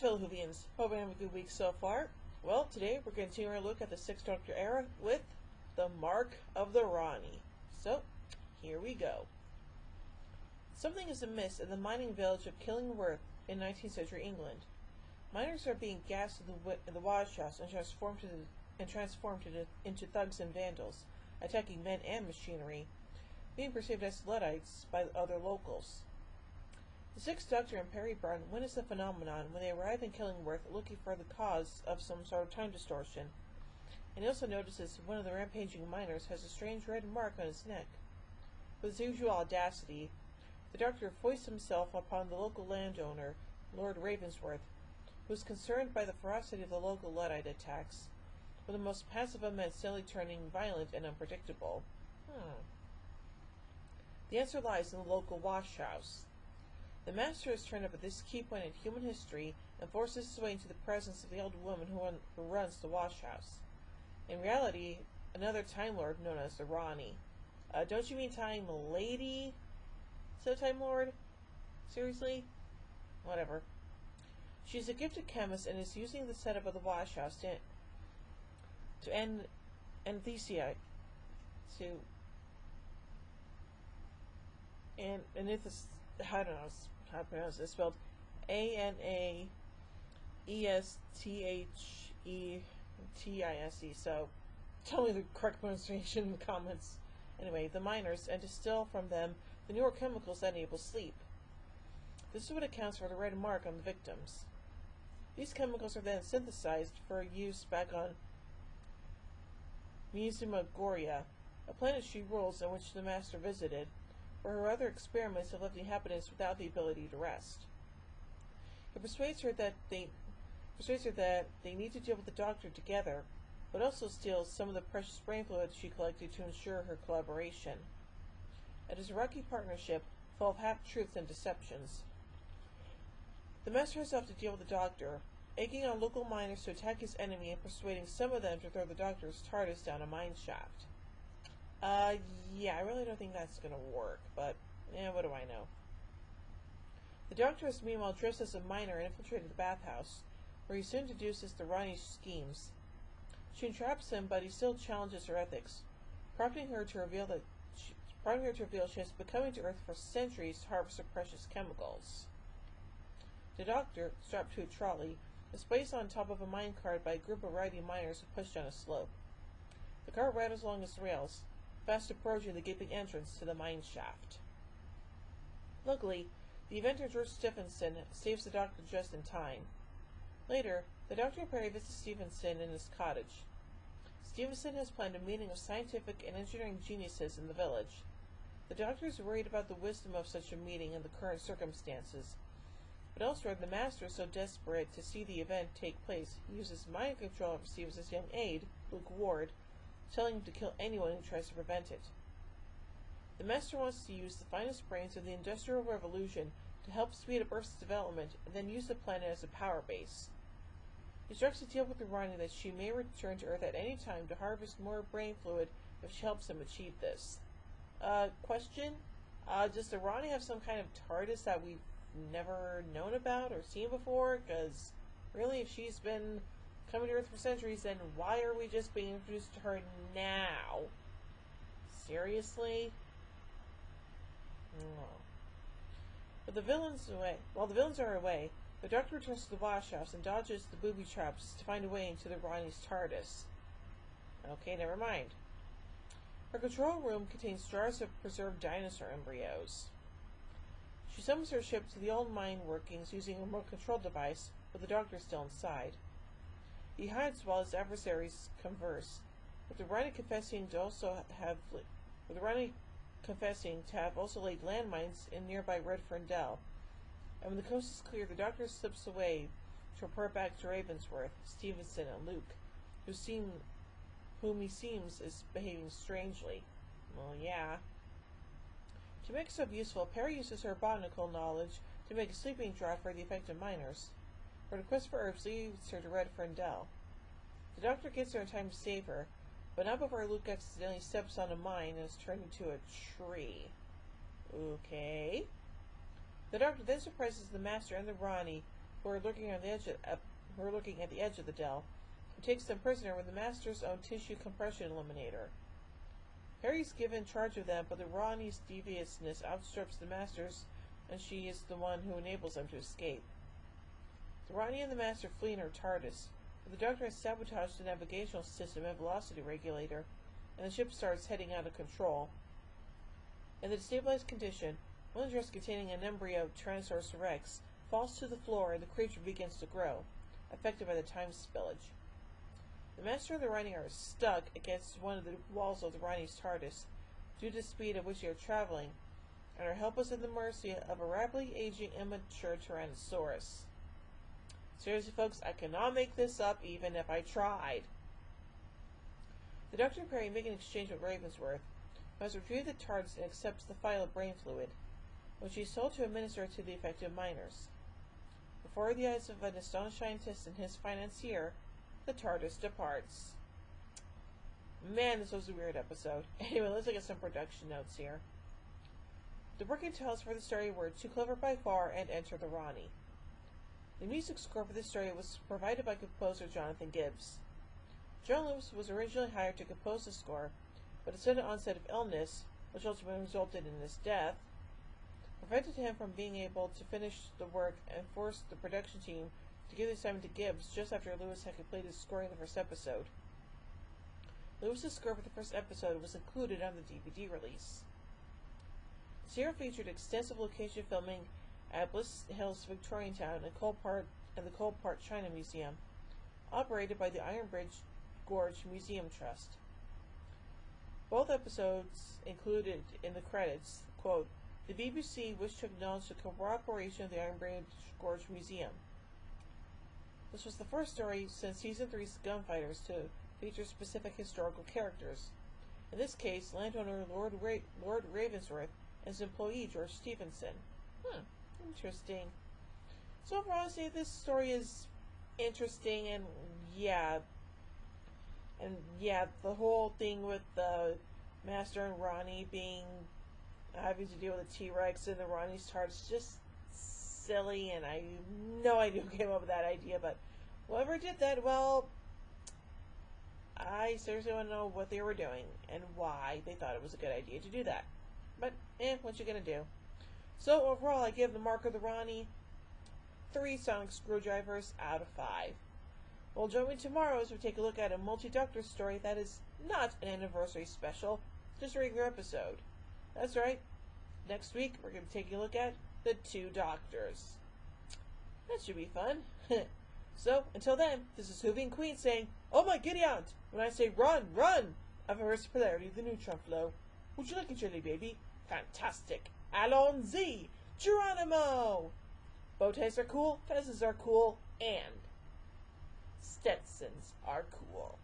fellow Whovians. Hope you have a good week so far. Well, today we're continuing our look at the Sixth Doctor era with the Mark of the Rani. So, here we go. Something is amiss in the mining village of Killingworth in 19th century England. Miners are being gassed in the wash house and transformed into thugs and vandals, attacking men and machinery, being perceived as Luddites by other locals. The Sixth Doctor and Perry Brown witness the phenomenon when they arrive in Killingworth looking for the cause of some sort of time distortion, and he also notices one of the rampaging miners has a strange red mark on his neck. With his usual audacity, the Doctor foists himself upon the local landowner, Lord Ravensworth, who is concerned by the ferocity of the local Luddite attacks, with the most passive of men suddenly turning violent and unpredictable. The answer lies in the local wash house. The Master has turned up at this key point in human history and forces his way into the presence of the old woman who runs the wash house. In reality, another Time Lord known as the Rani. Don't you mean Time Lady? So Time Lord? Seriously? Whatever. She's a gifted chemist and is using the setup of the wash house to anesthesiate. I don't know how to pronounce it. It's spelled Anesthetiese. So tell me the correct pronunciation in the comments. Anyway, the miners, and distill from them the newer chemicals that enable sleep. This is what accounts for the red mark on the victims. These chemicals are then synthesized for use back on Musemagoria, a planet she rules and which the Master visited, where her other experiments have left the inhabitants without the ability to rest. It persuades her that they need to deal with the Doctor together, but also steals some of the precious brain fluid she collected to ensure her collaboration. It is a rocky partnership full of half-truths and deceptions. The Master has to deal with the Doctor, egging on local miners to attack his enemy and persuading some of them to throw the Doctor's TARDIS down a mine shaft. Yeah, I really don't think that's gonna work, but, what do I know? The Doctor is meanwhile dressed as a miner and infiltrated the bathhouse, where he soon deduces the Rani's schemes. She entraps him, but he still challenges her ethics, prompting her to reveal she has been coming to Earth for centuries to harvest her precious chemicals. The Doctor, strapped to a trolley, is placed on top of a minecart by a group of rowdy miners who push down a slope. The cart rattles along its rails, fast approaching the gaping entrance to the mine shaft. Luckily, the inventor George Stephenson saves the Doctor just in time. Later, the Doctor and Perry visit Stephenson in his cottage. Stephenson has planned a meeting of scientific and engineering geniuses in the village. The Doctor is worried about the wisdom of such a meeting in the current circumstances, but elsewhere the Master is so desperate to see the event take place he uses mind control and receives his young aide, Luke Ward, telling him to kill anyone who tries to prevent it. The Master wants to use the finest brains of the Industrial Revolution to help speed up Earth's development and then use the planet as a power base. He strikes a deal with the Rani that she may return to Earth at any time to harvest more brain fluid if she helps him achieve this. Question? Does the Rani have some kind of TARDIS that we've never known about or seen before? Because, really, if she's been coming to Earth for centuries, then why are we just being introduced to her now? Seriously? No. While the villains are away, the Doctor returns to the wash house and dodges the booby traps to find a way into the Rani's TARDIS. Okay, never mind. Her control room contains jars of preserved dinosaur embryos. She summons her ship to the old mine workings using a remote control device, with the Doctor still inside. He hides while his adversaries converse, with the Rani confessing to have also laid landmines in nearby Redfern Dell. And when the coast is clear, the Doctor slips away to report back to Ravensworth, Stephenson, and Luke, whom he seems is behaving strangely. Well, yeah. To make herself useful, Perry uses her botanical knowledge to make a sleeping draught for the affected miners. Her quest for herbs leads her to Redfern Dell. The Doctor gets there in time to save her, but not before Luke accidentally steps on a mine and is turned into a tree. Okay. The Doctor then surprises the Master and the Rani who are lurking at the edge of the dell, and takes them prisoner with the Master's own tissue compression eliminator. Harry's given charge of them, but the Rani's deviousness outstrips the Master's, and she is the one who enables them to escape. The Rani and the Master flee in her TARDIS, but the Doctor has sabotaged the navigational system and velocity regulator, and the ship starts heading out of control. In the destabilized condition, one dress containing an embryo of Tyrannosaurus Rex falls to the floor and the creature begins to grow, affected by the time spillage. The Master and the Rani are stuck against one of the walls of the Rani's TARDIS due to the speed at which they are traveling, and are helpless at the mercy of a rapidly aging immature Tyrannosaurus. Seriously, folks, I cannot make this up even if I tried. The Doctor and Perry make an exchange with Ravensworth, who has retrieved the TARDIS and accepts the vial of brain fluid, which he is told to administer to the affected miners. Before the eyes of an astonished scientist and his financier, the TARDIS departs. Man, this was a weird episode. Anyway, let's look at some production notes here. The working titles for the story were Too Clever by Far and Enter the Rani. The music score for this story was provided by composer Jonathan Gibbs. John Lewis was originally hired to compose the score, but a sudden onset of illness, which ultimately resulted in his death, prevented him from being able to finish the work and forced the production team to give the assignment to Gibbs just after Lewis had completed scoring the first episode. Lewis's score for the first episode was included on the DVD release. The serial featured extensive location filming at Bliss Hills Victorian Town and the Cold Part China Museum, operated by the Iron Bridge Gorge Museum Trust. Both episodes included in the credits, quote, "The BBC wished to acknowledge the cooperation of the Iron Bridge Gorge Museum." This was the first story since Season 3's Gunfighters to feature specific historical characters. In this case, landowner Lord Ravensworth and his employee George Stevenson. Interesting. So overall, I say this story is interesting, and yeah, the whole thing with the Master and Rani having to deal with the T-Rex and the Rani's TARDIS, just silly, and I have no idea who came up with that idea, but whoever did that, well, I seriously want to know what they were doing and why they thought it was a good idea to do that. But, what you gonna do? So overall, I give the Mark of the Rani 3 sonic screwdrivers out of 5. Well, join me tomorrow as we take a look at a multi-Doctor story that is not an anniversary special, just a regular episode. That's right. Next week, we're going to take a look at the 2 Doctors. That should be fun. So, until then, this is Hooving Queen saying, "Oh my giddy aunt! When I say run, run! I've reversed the polarity of the neutron flow. Would you like a jelly baby? Fantastic! Allons-y! Geronimo!" Bow ties are cool, fezzes are cool, and Stetsons are cool.